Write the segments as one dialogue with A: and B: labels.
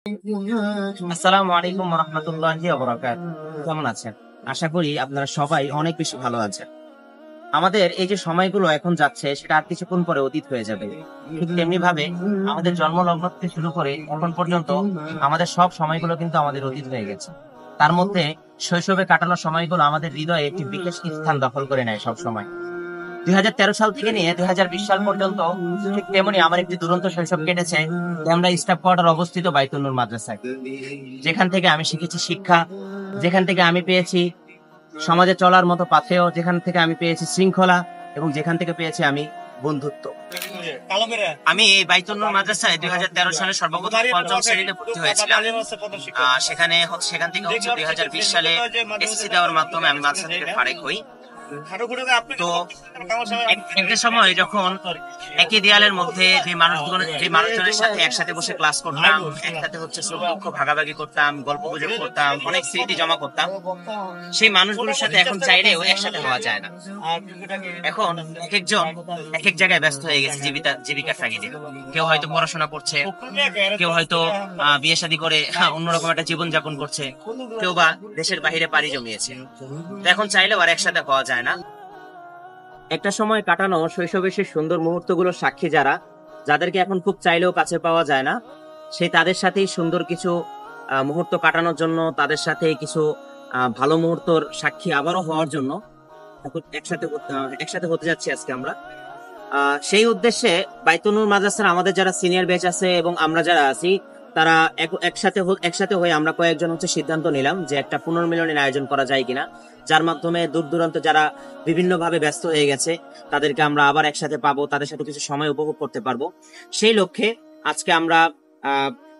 A: আসসালামু আলাইকুম ওয়া রাহমাতুল্লাহি ওয়া বারাকাতুহু। কেমন আছেন? আশা করি আপনারা সবাই অনেক বেশি ভালো আছেন। আমাদের এই যে সময়গুলো এখন যাচ্ছে সেটা আর কিছুক্ষণ পরে অতীত হয়ে যাবে। ঠিক তেমনি ভাবে আমাদের জন্মলগ্ন থেকে শুরু করে এখন পর্যন্ত আমাদের সব সময়গুলো কিন্তু আমাদের অতীত হয়ে গেছে। তার মধ্যে শৈশবে কাটানো সময়গুলো আমাদের হৃদয়ে একটি বিশেষ স্থান দখল করে নেয় সব সময়। 2013 সাল থেকে নিয়ে 2020 সাল পর্যন্ত ঠিক তেমনি আমার একটি দুরন্ত শৈশব কেটেছে আমরা স্টাফ কোয়ার্টার অবস্থিত বাইতুল নূর মাদ্রাসায়, যেখান থেকে আমি শিখেছি শিক্ষা, যেখান থেকে আমি পেয়েছি সমাজে চলার মতো পাথেয়, যেখান থেকে আমি পেয়েছি শৃঙ্খলা এবং যেখান থেকে পেয়েছি আমি বন্ধুত্ব। আমি এই বাইতুল নূর মাদ্রাসায় 2013 সালে সর্বপ্রথম পঞ্চম শ্রেণীতে ভর্তি হয়েছিলাম। সেখান থেকে 2020 সালে এসএসসি দেওয়ার মাধ্যমে আমি মাদ্রাসা থেকে ফারেক হই। তো একটা সময় যখন একই দেয়ালের মধ্যে যে মানুষজনের সাথে একসাথে বসে ক্লাস করতাম, একসাথে সুখ দুঃখ ভাগাভাগি করতাম, গল্প গুজব করতাম, অনেক স্মৃতি জমা করতাম, সেই মানুষগুলোর সাথে এখন চাইলেও একসাথে হওয়া যায় না। এখন এক একজন এক এক জায়গায় ব্যস্ত হয়ে গেছে জীবিকার তাগিদে। কেউ হয়তো পড়াশোনা করছে, কেউ হয়তো বিয়ে শাদী করে অন্যরকম একটা জীবন যাপন করছে, কেউ বা দেশের বাহিরে পাড়ি জমিয়েছে। এখন চাইলেও আর একসাথে হওয়া যায় না। একটা সময় কাটানো শৈশবের সেই সুন্দর মুহূর্তগুলোর সাক্ষী যাদেরকে এখন খুব চাইলেও কাছে পাওয়া যায় না, তাদের সাথেই সুন্দর কিছু মুহূর্ত কাটানোর জন্য, তাদের সাথে কিছু ভালো মুহূর্তর সাক্ষী আবারও হওয়ার জন্য একসাথে হতে যাচ্ছি আজকে আমরা। সেই উদ্দেশ্যে বাইতুল নূর মাদ্রাসার আমাদের যারা সিনিয়র ব্যাচ আছে এবং আমরা যারা আছি তারা একসাথে হয়ে আমরা কয়েকজন সিদ্ধান্ত নিলাম যে একটা পুনর্মিলনের আয়োজন করা যায় কিনা, যার মাধ্যমে দূর দূরান্ত যারা বিভিন্ন ভাবে ব্যস্ত হয়ে গেছে তাদেরকে আমরা আবার একসাথে পাবো, তাদের সাথে কিছু সময় উপভোগ করতে পারবো। সেই লক্ষ্যে আজকে আমরা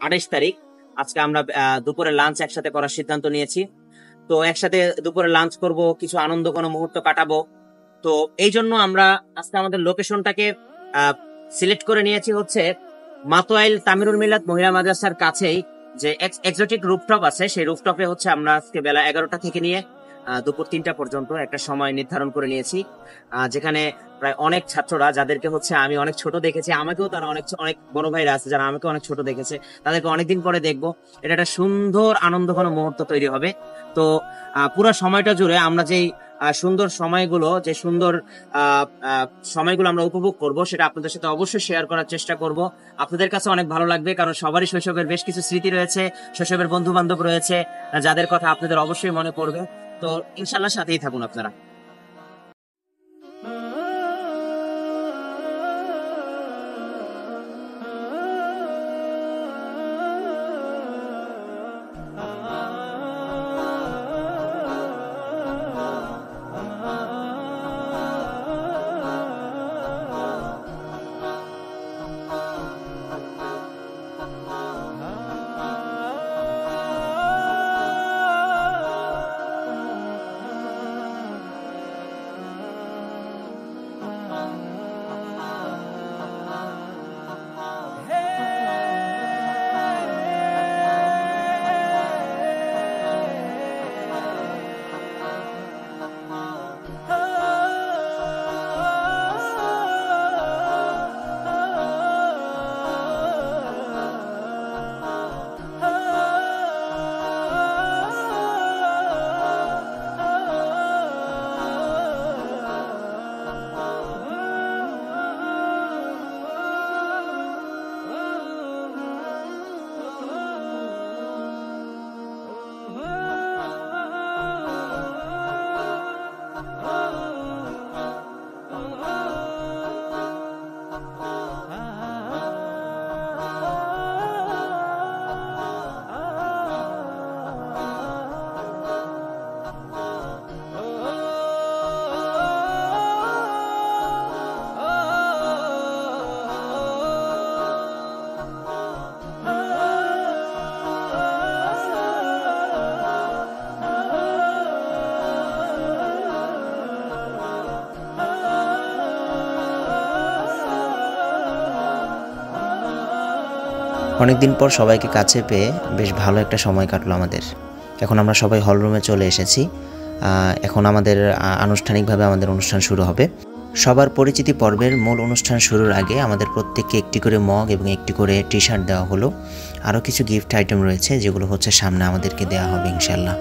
A: 28 তারিখ আজকে আমরা দুপুরে লাঞ্চ একসাথে করার সিদ্ধান্ত নিয়েছি। তো একসাথে দুপুরে লাঞ্চ করব, কিছু আনন্দ কোনো মুহূর্ত কাটাবো। তো এই জন্য আমরা আজকে আমাদের লোকেশনটাকে সিলেক্ট করে নিয়েছি মাতোয়াইল তামিরুল মিলাত মহিলা মাদ্রাসার কাছেই যে এক্সোটিক রুফটপ আছে, সেই রুফটপে আমরা আজকে বেলা 11টা থেকে নিয়ে দুপুর 3টা পর্যন্ত একটা সময় নির্ধারণ করে নিয়েছি, যেখানে প্রায় অনেক ছাত্ররা যাদেরকে আমি অনেক ছোট দেখেছি, আমাকেও তারা অনেক বড় ভাইরা আছে যারা আমাকে অনেক ছোট দেখেছে, তাদেরকে অনেকদিন পরে দেখবো। এটা একটা সুন্দর আনন্দঘন মুহূর্ত তৈরি হবে। তো পুরো সময়টা জুড়ে আমরা যেই সুন্দর সময়গুলো আমরা উপভোগ করব সেটা আপনাদের সাথে অবশ্যই শেয়ার করার চেষ্টা করব। আপনাদের কাছে অনেক ভালো লাগবে, কারণ সবারই শৈশবের বেশ কিছু স্মৃতি রয়েছে, শৈশবের বন্ধু বান্ধব রয়েছে যাদের কথা আপনাদের অবশ্যই মনে পড়বে। তো ইনশাল্লাহ সাথেই থাকুন আপনারা।
B: অনেকদিন পর সবাইকে কাছে পেয়ে বেশ ভালো একটা সময় কাটলো আমাদের। এখন আমরা সবাই হল রুমে চলে এসেছি। এখন আমাদের আনুষ্ঠানিকভাবে আমাদের অনুষ্ঠান শুরু হবে। সবার পরিচিতি পর্বের মূল অনুষ্ঠান শুরুর আগে আমাদের প্রত্যেককে একটি করে মগ এবং একটি করে টি শার্ট দেওয়া হলো। আরও কিছু গিফট আইটেম রয়েছে যেগুলো হচ্ছে সামনে আমাদেরকে দেওয়া হবে ইনশাল্লাহ।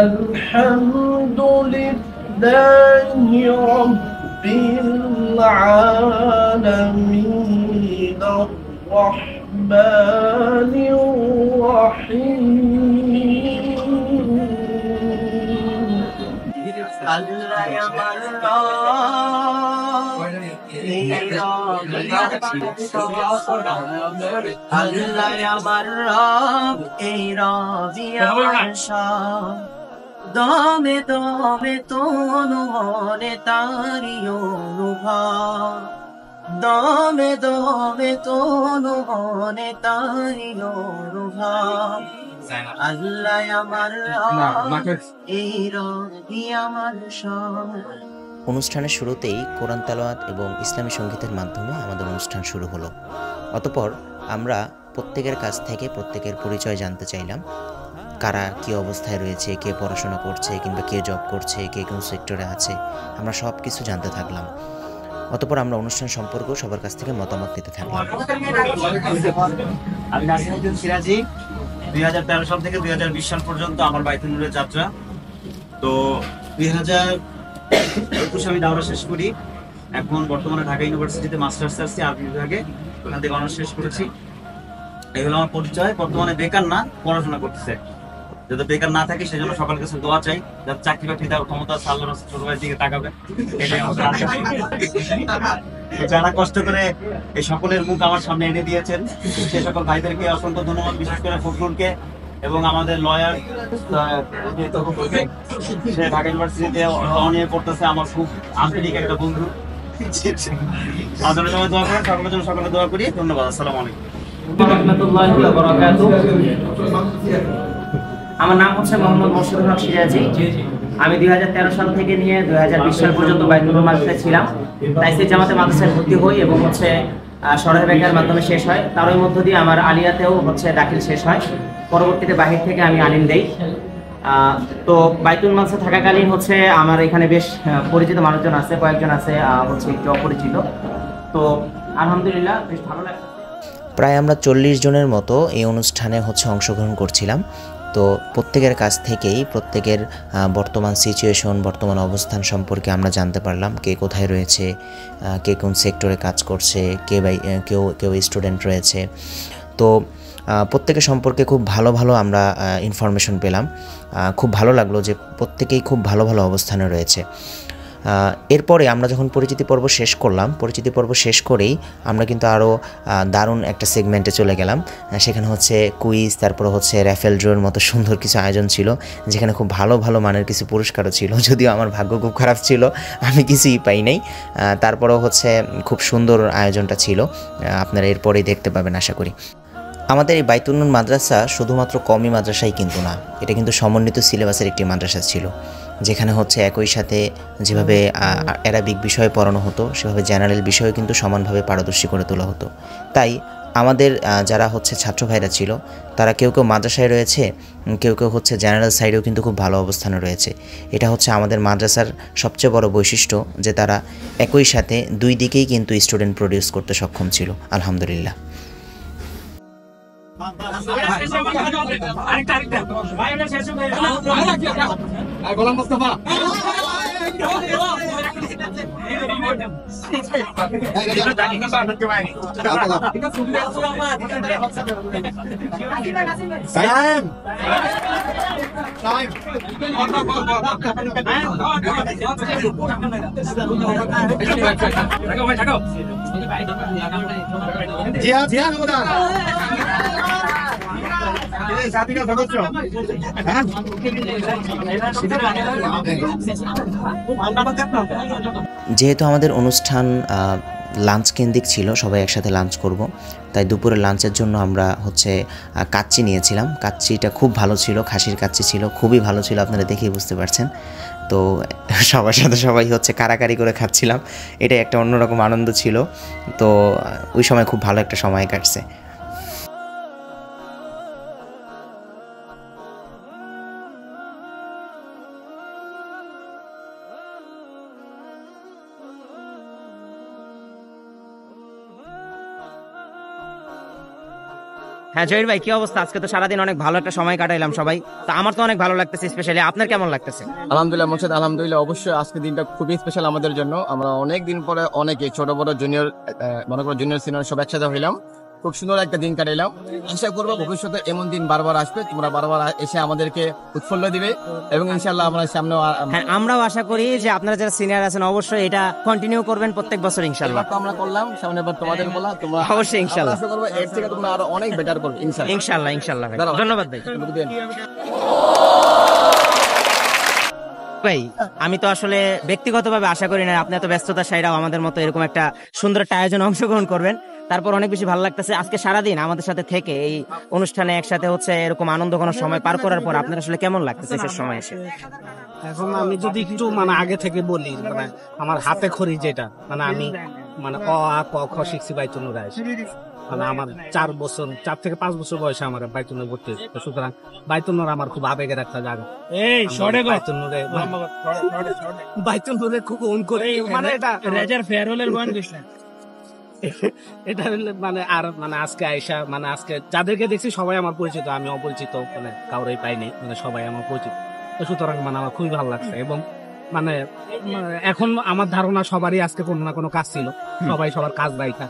C: الحمد لله رب العالمين الرحمن الرحيم
A: আল্লাহ আমার রব এই রবি আমার সব দমে দমে তনু মনে তারি অনুভব দমে দমে তনু মনে তারি অনুভব আল্লাহ আমার রব এই রবি আমার সব।
B: অনুষ্ঠানের শুরুতেই কোরআন তেলাওয়াত এবং ইসলামী সঙ্গীতের মাধ্যমে আমাদের অনুষ্ঠান শুরু হলো। অতঃপর আমরা প্রত্যেকের কাছ থেকে প্রত্যেকের পরিচয় জানতে চাইলাম, কারা কী অবস্থায় রয়েছে, কে পড়াশোনা করছে কিংবা কে জব করছে, কে কোন সেক্টরে আছে, আমরা সব কিছু জানতে থাকলাম। অতঃপর আমরা অনুষ্ঠান সম্পর্কেও সবার কাছ থেকে মতামত নিতে থাকলাম।
D: আমি নাসিরউদ্দিন সিরাজি। 2013 সাল থেকে 2020 সাল পর্যন্ত আমার বাইতুল নূরের যাত্রা। তো 2021 আমি দাওরা শেষ করি। এখন বর্তমানে ঢাকা ইউনিভার্সিটিতে মাস্টার্স আসছি আরবি বিভাগে, ওখান থেকে অনার্স শেষ করেছি। এই হলো আমার পরিচয়। বর্তমানে বেকার না, পড়াশোনা করতেছে। যাতে বেকার না থাকি সেজন্য সকাল কাছে দোয়া চাই, যাতে চাকরি বাকরি দেওয়ার ক্ষমতা আছে, আল্লাহর রাস্তায় ছোট ভাইয়ের দিকে তাকাবে, এটাই আমার আশা। যারা কষ্ট করে এই সকলের মুখ আমার সামনে এনে দিয়েছেন সে সকল ভাইদেরকে অসংখ্য ধন্যবাদ, বিশেষ করে ফখরুলকে এবং আমাদের লয়ার সে ঢাকা ইউনিভার্সিটিতে নিয়ে পড়তেছে, আমার খুব আন্তরিক একটা বন্ধু। আমাদের সবাই দোয়া করেন, সকলের জন্য সকলে দোয়া করি। ধন্যবাদ। আসসালামু আলাইকুম।
E: আমার নাম হচ্ছে মোহাম্মদ মোর্শেদুল হক সিরাজি। আমি 2013 সাল থেকে নিয়ে 2020 সাল পর্যন্ত বাইতুল নূর মাদ্রাসায় ছিলাম। তাইসির জামাতে মাদ্রাসায় ভর্তি হই এবং হচ্ছে সরহে বেকার মাধ্যমে শেষ হয়। তারই মধ্য দিয়ে আমার আলিয়াতেও হচ্ছে দাখিল শেষ হয়। পরবর্তীতে বাহির থেকে আমি আলিম দেই। তো বাইতুল মাদ্রাসা থাকাকালীন হচ্ছে আমার এখানে বেশ পরিচিত মানুষজন আছে, কয়েকজন আছে হচ্ছে একটু অপরিচিত। তো আলহামদুলিল্লাহ বেশ ভালো লাগছে।
B: প্রায় আমরা 40 জনের মতো এই অনুষ্ঠানে হচ্ছে অংশগ্রহণ করছিলাম। তো প্রত্যেকের কাছ থেকেই প্রত্যেকের বর্তমান সিচুয়েশন, বর্তমান অবস্থান সম্পর্কে আমরা জানতে পারলাম, কে কোথায় রয়েছে, কে কোন সেক্টরে কাজ করছে, কেউ স্টুডেন্ট রয়েছে। তো প্রত্যেকের সম্পর্কে খুব ভালো ভালো আমরা ইনফরমেশন পেলাম। খুব ভালো লাগলো যে প্রত্যেকেই খুব ভালো ভালো অবস্থানে রয়েছে। এরপরে আমরা যখন পরিচিতি পর্ব শেষ করলাম, পরিচিতি পর্ব শেষ করেই আমরা কিন্তু আরও দারুণ একটা সেগমেন্টে চলে গেলাম। সেখানে হচ্ছে কুইজ, তারপরে হচ্ছে র্যাফেল ড্রোর মতো সুন্দর কিছু আয়োজন ছিল, যেখানে খুব ভালো ভালো মানের কিছু পুরস্কারও ছিল। যদিও আমার ভাগ্য খুব খারাপ ছিল, আমি কিছুই পাই নাই। তারপরেও হচ্ছে খুব সুন্দর আয়োজনটা ছিল, আপনারা এরপরেই দেখতে পাবেন আশা করি। আমাদের এই বাইতুল নূর মাদ্রাসা শুধুমাত্র কওমি মাদ্রাসাই কিন্তু না, এটা কিন্তু সমন্বিত সিলেবাসের একটি মাদ্রাসা ছিল, যেখানে হচ্ছে একই সাথে যেভাবে অ্যারাবিক বিষয়ে পড়ানো হতো সেভাবে জেনারেল বিষয়েও কিন্তু সমানভাবে পারদর্শী করে তোলা হতো। তাই আমাদের যারা হচ্ছে ছাত্র ভাইরা ছিল তারা কেউ কেউ মাদ্রাসায় রয়েছে, কেউ কেউ হচ্ছে জেনারেল সাইডেও কিন্তু খুব ভালো অবস্থানে রয়েছে। এটা হচ্ছে আমাদের মাদ্রাসার সবচেয়ে বড় বৈশিষ্ট্য, যে তারা একই সাথে দুই দিকেই কিন্তু স্টুডেন্ট প্রডিউস করতে সক্ষম ছিল, আলহামদুলিল্লাহ।
C: গোলাম মোস্তফা
B: যেহেতু আমাদের অনুষ্ঠান লাঞ্চ কেন্দ্রিক ছিল, সবাই একসাথে লাঞ্চ করব, তাই দুপুরে লাঞ্চের জন্য আমরা হচ্ছে কাচ্চি নিয়েছিলাম। কাচ্চিটা খুব ভালো ছিল, খাসির কাচ্চি ছিল, খুবই ভালো ছিল, আপনারা দেখেই বুঝতে পারছেন। তো সবার সাথে সবাই হচ্ছে কারাকারি করে খাচ্ছিলাম, এটা একটা অন্যরকম আনন্দ ছিল। তো ওই সময় খুব ভালো একটা সময় কাটছে।
A: হ্যাঁ জহির ভাই, কি অবস্থা? আজকে তো সারাদিন অনেক ভালো একটা সময় কাটাইলাম সবাই। তো আমার তো অনেক ভালো লাগতেছে, স্পেশালি আপনার কেমন লাগতেছে?
C: আলহামদুলিল্লাহ মোর্শেদ, আলহামদুলিল্লাহ। অবশ্যই আজকে দিনটা খুবই স্পেশাল আমাদের জন্য। আমরা অনেক দিন পরে অনেকে ছোট বড় জুনিয়র, মনে করো জুনিয়র সিনিয়র সব একসাথে হইলাম, খুব সুন্দর একটা দিন কাটাইলাম। আশা করবো ভবিষ্যতে এমন দিন বারবার আসবে, তোমরা বারবার এসে আমাদেরকে উৎফুল্ল দিবে এবং ইনশাআল্লাহ আমরা সামনে।
A: হ্যাঁ, আমরাও আশা করি যে আপনারা যারা সিনিয়র আছেন অবশ্যই এটা কন্টিনিউ করবেন প্রত্যেক বছর ইনশাআল্লাহ।
C: তো আমরা করলাম, সামনে এবার তোমাদের বলা, তোমরা
A: অবশ্যই ইনশাআল্লাহ
C: আশা করবো এর থেকে তোমরা আরো অনেক বেটার করবে ইনশাআল্লাহ।
A: ইনশাআল্লাহ ইনশাআল্লাহ ভাই,
C: দাঁড়াও।
A: ধন্যবাদ ভাই।
C: ধন্যবাদ।
A: ভাই আমি তো আসলে ব্যক্তিগতভাবে আশা করি না আপনি এত ব্যস্ততা সাইরাও আমাদের মতো এরকম একটা সুন্দর একটা আয়োজনে অংশগ্রহণ করবেন। তারপর অনেক বেশি ভালো লাগতেছে আজকে সারাদিন আমাদের সাথে থেকে এই অনুষ্ঠানে একসাথে হচ্ছে এরকম আনন্দ কোনো সময় পার করার পর আপনার আসলে কেমন লাগতেছে শেষ সময় এসে?
F: এখন আমি যদি একটু আগে থেকে বলি, আমার হাতে খড়ি যেটা আমি অ আ ক খ শিখছি বাইতুল রাইস। আমার 4 থেকে 5 বছর বয়সে আমার বাইতুল ভর্তি হয়েছে। সুতরাং বাইতুল আমার খুব আবেগের একটা জায়গা। বাইতুল খুব অন করে এটা রেজার ফেয়ারওয়েলের বয়ান দিছেন। এটা আর আজকে আয়সা আজকে যাদেরকে দেখছি সবাই আমার পরিচিত, আমি অপরিচিত কাউরেই পাইনি, সবাই আমার পরিচিত। সুতরাং আমার খুবই ভালো লাগছে এবং এখন আমার ধারণা সবারই আজকে কোনো না কোনো কাজ ছিল, সবাই সবার কাজ রাইখা।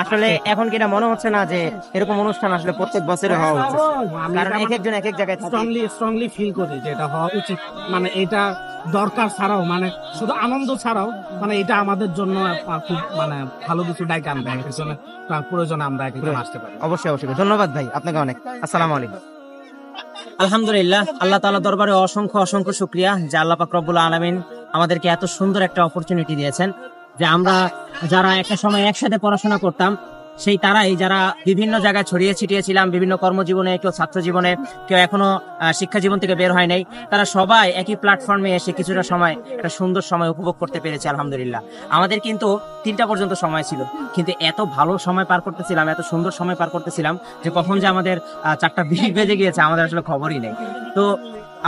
A: আসলে এখন কি এটা মনে হচ্ছে না যে এরকম অনুষ্ঠান আসলে প্রত্যেক বছরে হওয়া উচিত? কারণ এক একজন এক এক জায়গায়
F: স্ট্রংলি ফিল করি যে এটা হওয়া উচিত। এটা দরকার ছাড়াও শুধু আনন্দ ছাড়াও এটা আমাদের জন্য খুব ভালো কিছু ডাইকে আনবে, প্রয়োজনে আমরা আসতে পারি।
A: অবশ্যই অবশ্যই, ধন্যবাদ ভাই আপনাকে অনেক। আসসালামু আলাইকুম। আলহামদুলিল্লাহ, আল্লাহ তাআলা দরবারে অসংখ্য অসংখ্য শুকরিয়া যে আল্লাহ পাক রব্বুল আলামিন আমাদেরকে এত সুন্দর একটা অপরচুনিটি দিয়েছেন যে আমরা যারা একটা সময় একসাথে পড়াশোনা করতাম সেই তারাই যারা বিভিন্ন জায়গায় ছড়িয়ে ছিটিয়ে ছিলাম, বিভিন্ন কর্মজীবনে, কেউ ছাত্র জীবনে, কেউ এখনো শিক্ষা জীবন থেকে বের হয় নাই, তারা সবাই একই প্ল্যাটফর্মে এসে কিছুটা সময় একটা সুন্দর সময় উপভোগ করতে পেরেছে আলহামদুলিল্লাহ। আমাদের কিন্তু 3টা পর্যন্ত সময় ছিল, কিন্তু এত ভালো সময় পার করতেছিলাম, এত সুন্দর সময় পার করতেছিলাম যে কখন যে আমাদের 4:20 বেজে গিয়েছে আমাদের আসলে খবরই নেই। তো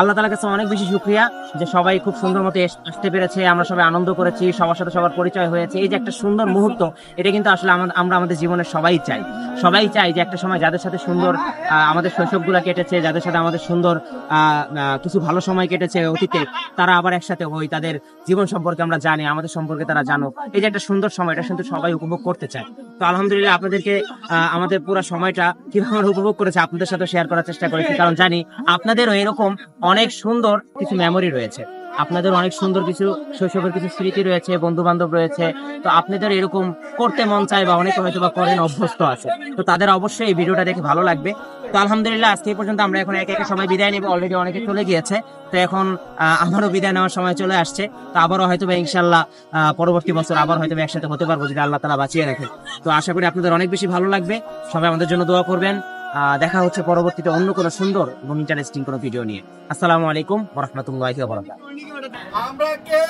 A: আল্লাহ তাআলার কাছে অনেক বেশি শুকরিয়া যে সবাই খুব সুন্দর মতো আসতে পেরেছে, আমরা সবাই আনন্দ করেছি, সবার সাথে সবার পরিচয় হয়েছে। এই যে একটা সুন্দর মুহূর্ত, এটা কিন্তু আসলে আমরা আমাদের জীবনের সবাই চাই যে একটা সময় যাদের সাথে সুন্দর আমাদের শৈশবগুলো কেটেছে, যাদের সাথে আমাদের সুন্দর কিছু ভালো সময় কেটেছে অতীতে, তারা আবার একসাথে হই, তাদের জীবন সম্পর্কে আমরা জানি, আমাদের সম্পর্কে তারা জানো। এই যে একটা সুন্দর সময়, এটা কিন্তু সবাই উপভোগ করতে চায়। তো আলহামদুলিল্লাহ আপনাদেরকে আমাদের পুরো সময়টা কিভাবে আমরা উপভোগ করেছি আপনাদের সাথে শেয়ার করার চেষ্টা করেছি, কারণ জানি আপনাদেরও এরকম অনেক সুন্দর কিছু মেমোরি রয়েছে, আপনাদের অনেক সুন্দর কিছু শৈশবের কিছু স্মৃতি রয়েছে, বন্ধু বান্ধব রয়েছে। তো আপনাদের এরকম করতে মন চায় বা অনেকে হয়তো বা করেন, অভ্যস্ত আছে, তো তাদের অবশ্যই এই ভিডিওটা দেখে ভালো লাগবে। তো আলহামদুলিল্লাহ আজকে এই পর্যন্ত আমরা এখন এক এক সময় বিদায় নেব, অলরেডি অনেকে চলে গিয়েছে। তো এখন আমারও বিদায় নেওয়ার সময় চলে আসছে। তো আবারও হয়তো বা ইনশাল্লাহ পরবর্তী বছর আবার হয়তো একসাথে হতে পারবো যদি আল্লাহ তাআলা বাঁচিয়ে রাখে। তো আশা করি আপনাদের অনেক বেশি ভালো লাগবে, সবাই আমাদের জন্য দোয়া করবেন। দেখা হচ্ছে পরবর্তীতে অন্য কোনো সুন্দর এবং ইন্টারেস্টিং কোনো ভিডিও নিয়ে। আসসালামু আলাইকুম ওয়া রাহমাতুল্লাহি ওয়া বারাকাতুহু।
C: আমরা কে